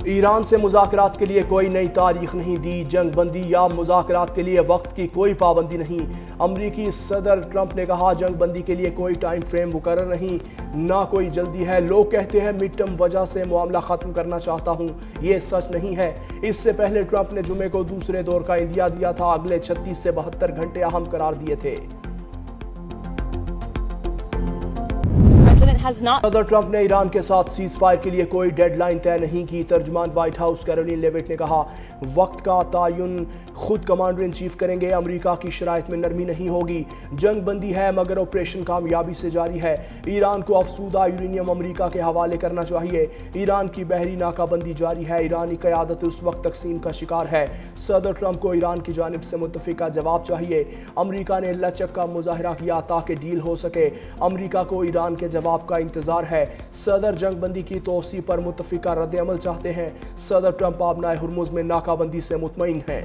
ایران سے مذاکرات کے لیے کوئی نئی تاریخ نہیں دی، جنگ بندی یا مذاکرات کے لیے وقت کی کوئی پابندی نہیں۔ امریکی صدر ٹرمپ نے کہا جنگ بندی کے لیے کوئی ٹائم فریم مقرر نہیں، نہ کوئی جلدی ہے۔ لوگ کہتے ہیں مڈ ٹرم وجہ سے معاملہ ختم کرنا چاہتا ہوں، یہ سچ نہیں ہے۔ اس سے پہلے ٹرمپ نے جمعے کو دوسرے دور کا عندیہ دیا تھا، اگلے 36 سے 72 گھنٹے اہم قرار دیے تھے۔ صدر ٹرمپ نے ایران کے ساتھ سیز فائر کے لیے کوئی ڈیڈ لائن طے نہیں کی۔ ترجمان وائٹ ہاؤس کیرولین لیوٹ نے کہا وقت کا تعین خود کمانڈر ان چیف کریں گے، امریکہ کی شرائط میں نرمی نہیں ہوگی۔ جنگ بندی ہے مگر آپریشن کامیابی سے جاری ہے۔ ایران کو افسودہ یورینیم امریکہ کے حوالے کرنا چاہیے۔ ایران کی بحری ناکہ بندی جاری ہے، ایرانی قیادت اس وقت تقسیم کا شکار ہے۔ صدر ٹرمپ کو ایران کی جانب سے متفقہ جواب چاہیے۔ امریکہ نے لچک کا مظاہرہ کیا تاکہ ڈیل ہو سکے، امریکہ کو ایران کے جواب کا انتظار ہے۔ صدر جنگ بندی کی توسیع پر متفقہ رد عمل چاہتے ہیں۔ صدر ٹرمپ آبنائے ہرمز میں ناکہ بندی سے مطمئن ہیں۔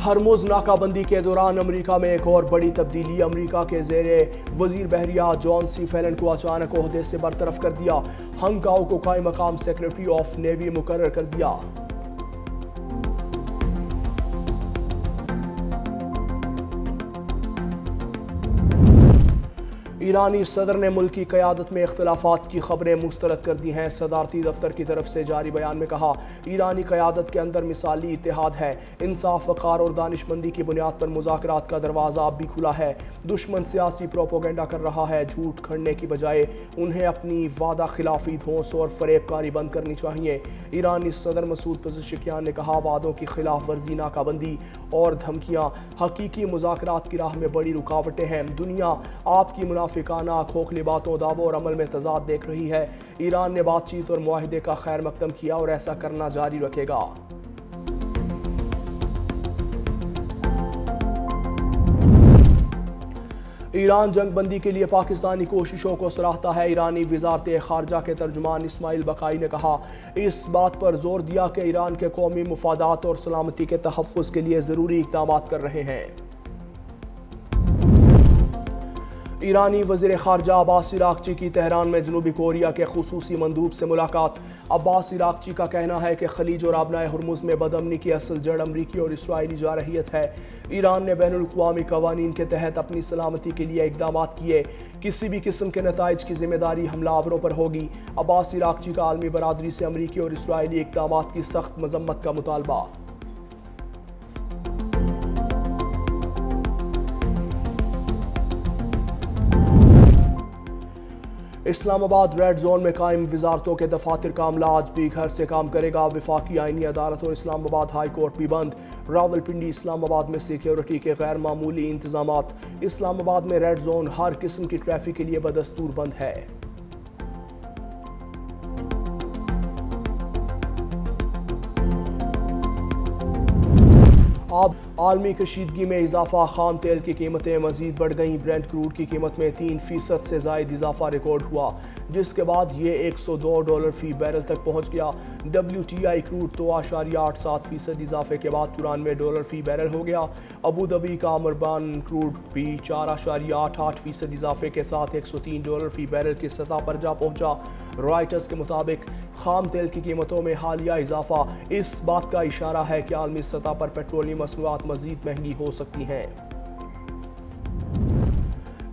ہرمز ناکہ بندی کے دوران امریکہ میں ایک اور بڑی تبدیلی، امریکہ کے زیر وزیر بحریہ جان سی فیلن کو اچانک عہدے سے برطرف کر دیا، ہنگ کاؤ کو قائم مقام سیکریٹری آف نیوی مقرر کر دیا۔ ایرانی صدر نے ملکی قیادت میں اختلافات کی خبریں مسترد کر دی ہیں۔ صدارتی دفتر کی طرف سے جاری بیان میں کہا ایرانی قیادت کے اندر مثالی اتحاد ہے، انصاف، وقار اور دانش مندی کی بنیاد پر مذاکرات کا دروازہ اب بھی کھلا ہے۔ دشمن سیاسی پروپیگنڈا کر رہا ہے، جھوٹ کھڑنے کی بجائے انہیں اپنی وعدہ خلافی، دھونس اور فریب کاری بند کرنی چاہیے۔ ایرانی صدر مسعود پزشکیان نے کہا وعدوں کی خلاف ورزی، ناکہ بندی اور دھمکیاں حقیقی مذاکرات کی راہ میں بڑی رکاوٹیں ہیں۔ دنیا آپ کی منافقانہ، کھوکھلی باتوں، دعووں اور عمل میں تضاد دیکھ رہی ہے۔ ایران نے بات چیت اور معاہدے کا خیر مقدم کیا اور ایسا کرنا جاری رکھے گا۔ ایران جنگ بندی کے لیے پاکستانی کوششوں کو سراہتا ہے۔ ایرانی وزارت خارجہ کے ترجمان اسماعیل بقائی نے کہا اس بات پر زور دیا کہ ایران کے قومی مفادات اور سلامتی کے تحفظ کے لیے ضروری اقدامات کر رہے ہیں۔ ایرانی وزیر خارجہ عباس عراقچی کی تہران میں جنوبی کوریا کے خصوصی مندوب سے ملاقات۔ عباس عراقچی کا کہنا ہے کہ خلیج اور آبنائے ہرمز میں بدامنی کی اصل جڑ امریکی اور اسرائیلی جارحیت ہے۔ ایران نے بین الاقوامی قوانین کے تحت اپنی سلامتی کے لیے اقدامات کیے، کسی بھی قسم کے نتائج کی ذمہ داری حملہ آوروں پر ہوگی۔ عباس عراقچی کا عالمی برادری سے امریکی اور اسرائیلی اقدامات کی سخت مذمت کا مطالبہ۔ اسلام آباد ریڈ زون میں قائم وزارتوں کے دفاتر کا عملہ آج بھی گھر سے کام کرے گا۔ وفاقی آئینی عدالت اور اسلام آباد ہائی کورٹ بھی بند۔ راولپنڈی، اسلام آباد میں سیکیورٹی کے غیر معمولی انتظامات۔ اسلام آباد میں ریڈ زون ہر قسم کی ٹریفک کے لیے بدستور بند ہے۔ عالمی کشیدگی میں اضافہ، خام تیل کی قیمتیں مزید بڑھ گئیں۔ برنٹ کروڈ کی قیمت میں 3% سے زائد اضافہ ریکارڈ ہوا، جس کے بعد یہ $102 فی بیرل تک پہنچ گیا۔ WTI کروڈ 2.87% اضافے کے بعد $94 فی بیرل ہو گیا۔ ابوظہبی کا مربان کروڈ بھی 4.88% اضافے کے ساتھ $103 فی بیرل کی سطح پر جا پہنچا۔ رائٹرز کے مطابق خام تیل کی قیمتوں میں حالیہ اضافہ اس بات کا اشارہ ہے کہ عالمی سطح پر پیٹرولیم مصنوعات مزید مہنگی ہو سکتی ہیں۔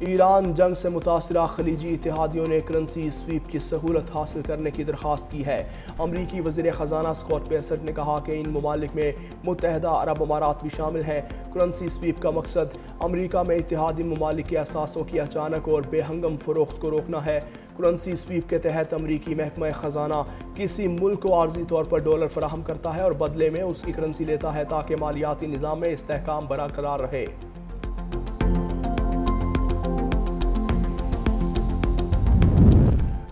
ایران جنگ سے متاثرہ خلیجی اتحادیوں نے کرنسی سویپ کی سہولت حاصل کرنے کی درخواست کی ہے۔ امریکی وزیر خزانہ اسکاٹ بیسنٹ نے کہا کہ ان ممالک میں متحدہ عرب امارات بھی شامل ہیں۔ کرنسی سویپ کا مقصد امریکہ میں اتحادی ممالک کے اثاثوں کی اچانک اور بے ہنگم فروخت کو روکنا ہے۔ کرنسی سویپ کے تحت امریکی محکمہ خزانہ کسی ملک کو عارضی طور پر ڈالر فراہم کرتا ہے اور بدلے میں اس کی کرنسی لیتا ہے تاکہ مالیاتی نظام میں استحکام برقرار رہے۔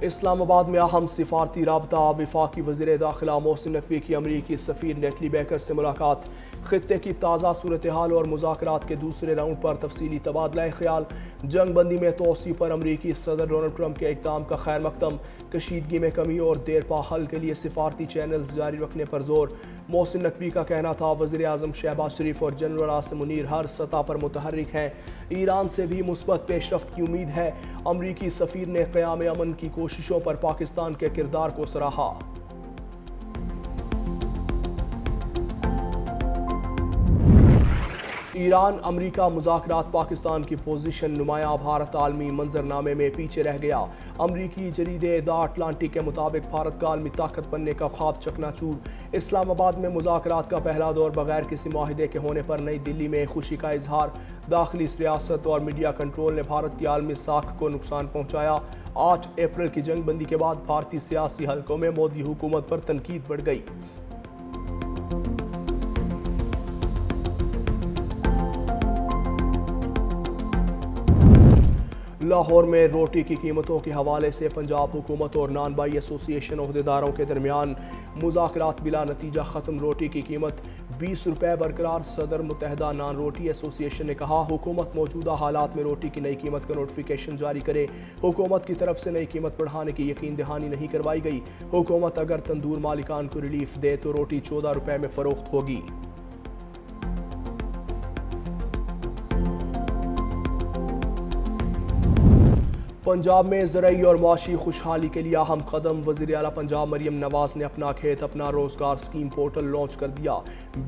اسلام آباد میں اہم سفارتی رابطہ وفاقی وزیر داخلہ محسن نقوی کی امریکی سفیر نیٹلی بیکر سے ملاقات خطے کی تازہ صورتحال اور مذاکرات کے دوسرے راؤنڈ پر تفصیلی تبادلہ خیال جنگ بندی میں توسیع پر امریکی صدر ڈونلڈ ٹرمپ کے اقدام کا خیر مقدم کشیدگی میں کمی اور دیر پا حل کے لیے سفارتی چینلز جاری رکھنے پر زور محسن نقوی کا کہنا تھا وزیر اعظم شہباز شریف اور جنرل عاصم منیر ہر سطح پر متحرک ہیں ایران سے بھی مثبت پیش رفت کی امید ہے امریکی سفیر نے قیام امن کی کوششوں پر پاکستان کے کردار کو سراہا ایران امریکہ مذاکرات پاکستان کی پوزیشن نمایاں بھارت عالمی منظرنامے میں پیچھے رہ گیا امریکی جریدے دا اٹلانٹک کے مطابق بھارت کا عالمی طاقت بننے کا خواب چکنا چور اسلام آباد میں مذاکرات کا پہلا دور بغیر کسی معاہدے کے ہونے پر نئی دلی میں خوشی کا اظہار داخلی سیاست اور میڈیا کنٹرول نے بھارت کی عالمی ساکھ کو نقصان پہنچایا 8 اپریل کی جنگ بندی کے بعد بھارتی سیاسی حلقوں میں مودی حکومت پر تنقید بڑھ گئی لاہور میں روٹی کی قیمتوں کے حوالے سے پنجاب حکومت اور نان بائی ایسوسی ایشن عہدیداروں کے درمیان مذاکرات بلا نتیجہ ختم روٹی کی قیمت 20 روپے برقرار صدر متحدہ نان روٹی ایسوسی ایشن نے کہا حکومت موجودہ حالات میں روٹی کی نئی قیمت کا نوٹیفیکیشن جاری کرے حکومت کی طرف سے نئی قیمت بڑھانے کی یقین دہانی نہیں کروائی گئی حکومت اگر تندور مالکان کو ریلیف دے تو روٹی 14 روپے میں فروخت ہوگی پنجاب میں زرعی اور معاشی خوشحالی کے لیے اہم قدم وزیر اعلیٰ پنجاب مریم نواز نے اپنا کھیت اپنا روزگار اسکیم پورٹل لانچ کر دیا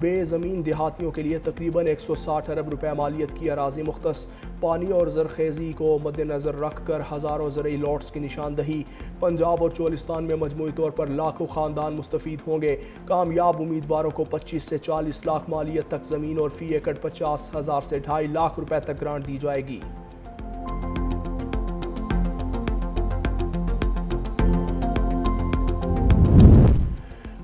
بے زمین دیہاتیوں کے لیے تقریباً 160 ارب روپے مالیت کی اراضی مختص پانی اور زرخیزی کو مد نظر رکھ کر ہزاروں زرعی لاٹس کی نشاندہی پنجاب اور چولستان میں مجموعی طور پر لاکھوں خاندان مستفید ہوں گے کامیاب امیدواروں کو 25 سے 40 لاکھ مالیت تک زمین اور فی ایکڑ 50,000 سے 2.5 لاکھ روپے تک گرانٹ دی جائے گی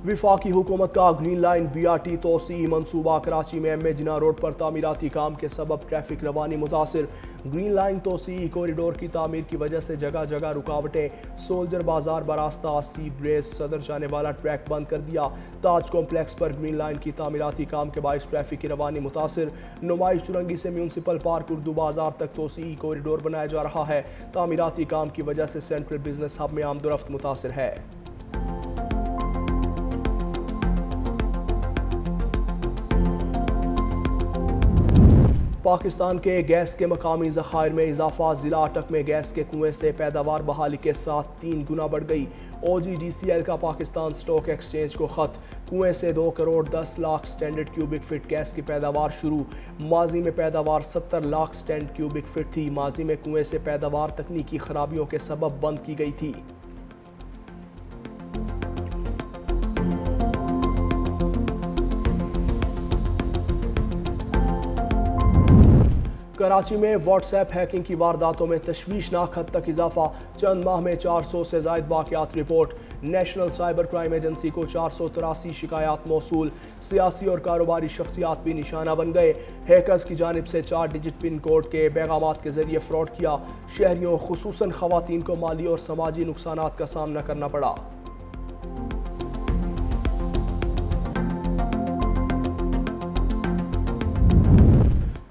وفاقی حکومت کا گرین لائن بی آر ٹی توسیعی منصوبہ کراچی میں ایم اے جناح روڈ پر تعمیراتی کام کے سبب ٹریفک روانی متاثر گرین لائن توسیعی کوریڈور کی تعمیر کی وجہ سے جگہ جگہ رکاوٹیں سولجر بازار براستہ سی بریز صدر جانے والا ٹریک بند کر دیا تاج کمپلیکس پر گرین لائن کی تعمیراتی کام کے باعث ٹریفک کی روانی متاثر نمائش چرنگی سے میونسپل پارک اردو بازار تک توسیعی کوریڈور بنایا جا رہا ہے تعمیراتی کام کی وجہ سے سینٹرل بزنس ہب میں آمد و رفت متاثر ہے پاکستان کے گیس کے مقامی ذخائر میں اضافہ ضلع اٹک میں گیس کے کنویں سے پیداوار بحالی کے ساتھ 3 گنا بڑھ گئی او جی ڈی سی ایل کا پاکستان سٹاک ایکسچینج کو خط کنویں سے 2 crore 10 lakh standard cubic feet gas کی پیداوار شروع ماضی میں پیداوار 70 لاکھ سٹینڈرڈ کیوبک فٹ تھی ماضی میں کنویں سے پیداوار تکنیکی خرابیوں کے سبب بند کی گئی تھی کراچی میں واٹس ایپ ہیکنگ کی وارداتوں میں تشویشناک حد تک اضافہ چند ماہ میں 400 سے زائد واقعات report national cyber crime agency کو 483 شکایات موصول سیاسی اور کاروباری شخصیات بھی نشانہ بن گئے ہیکرز کی جانب سے 4 ڈیجٹ پن کوڈ کے پیغامات کے ذریعے فراڈ کیا شہریوں خصوصاً خواتین کو مالی اور سماجی نقصانات کا سامنا کرنا پڑا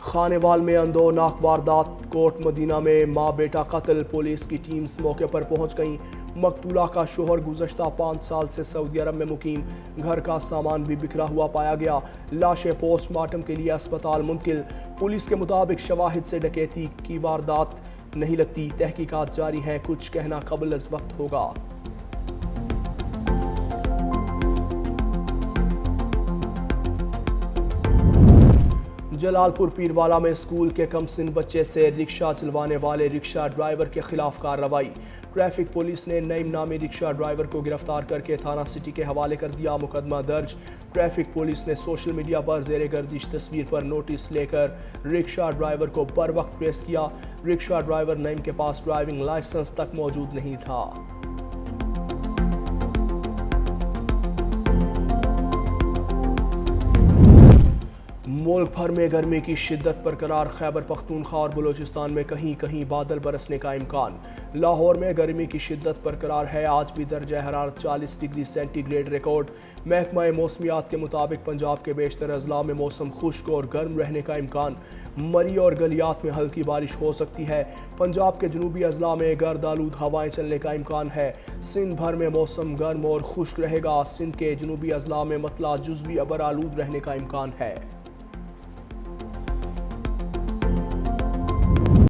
خانیوال میں اندوناک واردات کوٹ مدینہ میں ماں بیٹا قتل پولیس کی ٹیمز موقع پر پہنچ گئیں مقتولہ کا شوہر گزشتہ 5 سال سے سعودی عرب میں مقیم گھر کا سامان بھی بکھرا ہوا پایا گیا لاشیں پوسٹ مارٹم کے لیے اسپتال منتقل پولیس کے مطابق شواہد سے ڈکیتی کی واردات نہیں لگتی تحقیقات جاری ہیں کچھ کہنا قبل از وقت ہوگا جلال پور پیروالا میں اسکول کے کم سن بچے سے رکشہ چلوانے والے رکشہ ڈرائیور کے خلاف کارروائی ٹریفک پولیس نے نعیم نامی رکشہ ڈرائیور کو گرفتار کر کے تھانہ سٹی کے حوالے کر دیا مقدمہ درج ٹریفک پولیس نے سوشل میڈیا پر زیر گردش تصویر پر نوٹس لے کر رکشہ ڈرائیور کو بر وقت ٹریس کیا رکشہ ڈرائیور نعیم کے پاس ڈرائیونگ لائسنس تک موجود نہیں تھا ملک بھر میں گرمی کی شدت برقرار، خیبر پختونخوا اور بلوچستان میں کہیں کہیں بادل برسنے کا امکان۔ لاہور میں گرمی کی شدت برقرار ہے، آج بھی درجہ حرارت 40 ڈگری سینٹی گریڈ ریکارڈ۔ محکمہ موسمیات کے مطابق پنجاب کے بیشتر اضلاع میں موسم خشک اور گرم رہنے کا امکان۔ مری اور گلیات میں ہلکی بارش ہو سکتی ہے۔ پنجاب کے جنوبی اضلاع میں گرد آلود ہوائیں چلنے کا امکان ہے۔ سندھ بھر میں موسم گرم اور خشک رہے گا۔ سندھ کے جنوبی اضلاع میں مطلع جزوی ابر آلود رہنے کا امکان ہے۔